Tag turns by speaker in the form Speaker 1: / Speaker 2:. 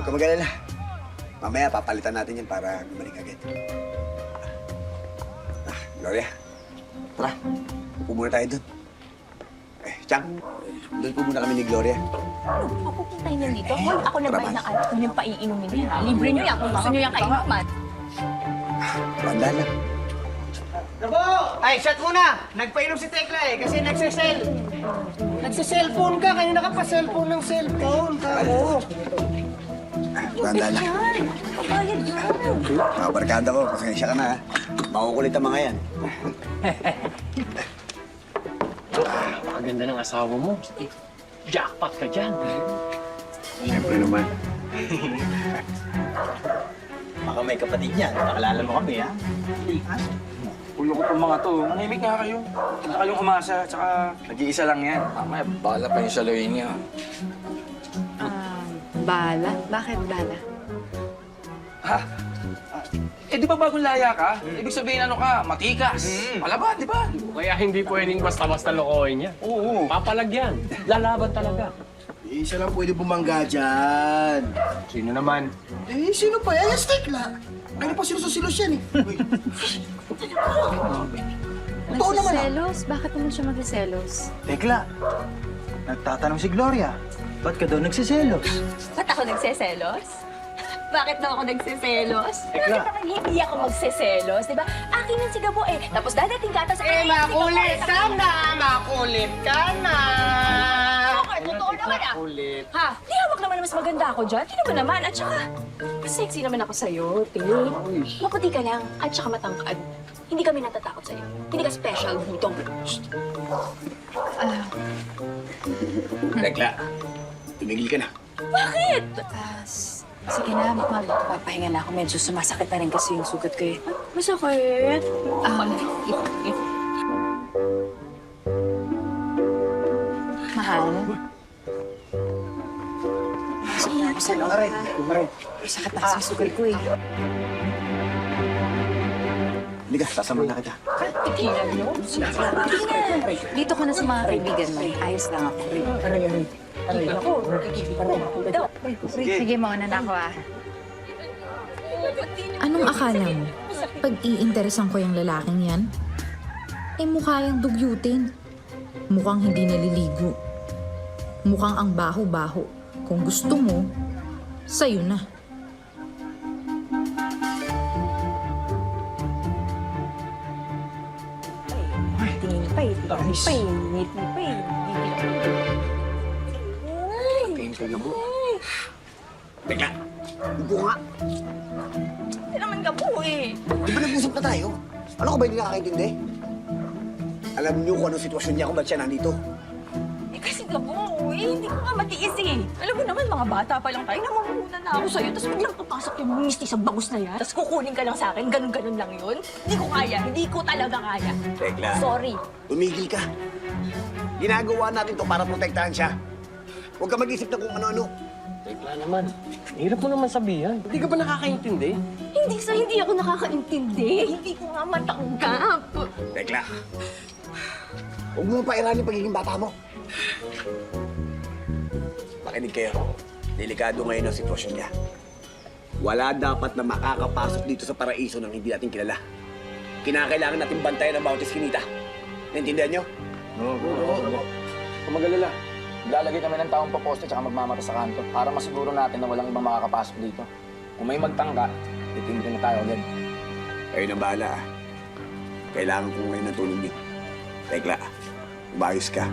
Speaker 1: ka mag-alala. Mamaya, papalitan natin yan para gumaling agad. Gloria, tara. Upo muna tayo dun. Chang, doon po muna kami ni Gloria.
Speaker 2: Ano? Pupuntahin niyo dito? Hoy, ako nagbayad ng alak kung yung paiinumin niya. Libre niyo yan kung gusto niyo yung kainuman.
Speaker 1: Banda lang.
Speaker 3: Nako! Ay, shot muna! Nagpainom si Tekla eh, kasi nagsisel. Nagsiselfone ka, kanina ka pa cellphone ng cellphone. Tamo.
Speaker 1: Banda lang.
Speaker 2: Bayad yan.
Speaker 1: Mga barkada ko, pasensya ka na ha. Makukulit ang mga yan.
Speaker 4: Napakaganda ng asawa mo. Jackpot ka dyan.
Speaker 1: Siyempre naman. Baka may kapatid niyan. Nakalala mo kami, ha?
Speaker 5: Ulo ko itong mga to. Manimik nga kayo. Huwag na kayong umasa. Tsaka nag-iisa lang yan. Mamaya, bala pa yung saluhin niya.
Speaker 6: Bala? Bakit bala?
Speaker 5: Ha? Eh, di ba bagong laya ka? Ibig sabihin ano ka? Matikas. Palaban, di ba?
Speaker 4: Kaya hindi pwedeng basta-basta lokohin niya.
Speaker 5: Oo.
Speaker 4: Papalagyan. Lalaban talaga.
Speaker 3: Isa lang pwede bumangga dyan.
Speaker 4: Sino naman?
Speaker 3: Eh, sino pa? Ay, yung Tekla. Ano pa silos-silos yan eh. Totoo naman ah.
Speaker 6: Nagsiselos? Bakit naman siya magsiselos?
Speaker 7: Tekla, nagtatanong si Gloria, ba't ka daw nagsiselos?
Speaker 2: Ba't ako nagseselos? Bakit daw ako nagseselos?
Speaker 4: Tekla.
Speaker 2: Bakit naman hindi ako magseselos? Diba? Akin yung sigabo eh. Tapos dadating ka, tapos
Speaker 3: Makulit ka na! Makulit ka na!
Speaker 2: Okay, totoo naman ah.
Speaker 3: Makulit.
Speaker 2: Ha? Di hawak naman na mas maganda ako dyan. Di naman naman. At saka, sexy naman ako sa'yo, Te. Maputi ka lang. At saka matangkad. Hindi kami natatakot sa'yo. Hindi ka special dito.
Speaker 1: Tekla, tumigil ka na.
Speaker 2: Bakit?
Speaker 6: Sige na, magpapahinga na ako. Medyo sumasakit na rin kasi yung sugat ko eh.
Speaker 2: Masakit.
Speaker 6: Mahal? Sige na ako sa loob, ha? Sakit na kasi yung sugat ko eh.
Speaker 1: Hindi ka, sasama na kita.
Speaker 2: Tigilan mo.
Speaker 6: Sige na. Dito ka na sa mga kaibigan mo. Ayos lang ako. Sige, mauna na ako ah.
Speaker 8: Anong akala mo? Pag iinteresan ko yung lalaking yan? Eh mukha yung dugyutin. Mukhang hindi naliligo. Mukhang ang baho-baho. Kung gusto mo, sa'yo na.
Speaker 6: Tingin pa eh. Tingin pa eh.
Speaker 1: Tingin ka na mo. Tekla, upo nga.
Speaker 2: Hindi naman ka po eh.
Speaker 1: Di ba nag-usap na tayo? Ano ko ba hindi nakakaintindi? Alam niyo kung anong sitwasyon niya kung ba't siya nandito.
Speaker 2: Eh kasi ka po eh. Hindi ko nga matiis eh. Alam mo naman, mga bata pa lang tayo. Namamuna na ako sa'yo. Tapos biglang papasok yung misti sa bangus na yan. Tapos kukunin ka lang sa akin. Ganun-ganun lang yun. Hindi ko kaya. Hindi ko talaga kaya.
Speaker 1: Tekla,
Speaker 2: Sorry.
Speaker 1: tumigil ka. Ginagawa natin to para protektahan siya. Huwag ka mag-isip na kung ano-ano.
Speaker 4: Tekla naman. Hirap mo naman sabihan. Hindi ka ba nakakaintindi?
Speaker 2: Hindi ako nakakaintindi. Hindi ko nga matanggap.
Speaker 1: Tekla, huwag mo pairanin yung pagiging bata mo. Makinig kayo. Delikado ngayon ang sitwasyon niya. Wala dapat na makakapasok dito sa paraiso nang hindi natin kilala. Kinakailangan natin bantayan ang bawat iskinita. Naintindihan niyo?
Speaker 5: Oo. Kung mag-alala, lalagay kami ng taong paposte tsaka magmamata sa kanto para masiguro natin na walang ibang makakapasok dito. Kung may magtangka, titindihin na tayo agad.
Speaker 1: Kayo na bahala ah. Kailangan ko ngayon ng tulong din. Tekla, umayos ka.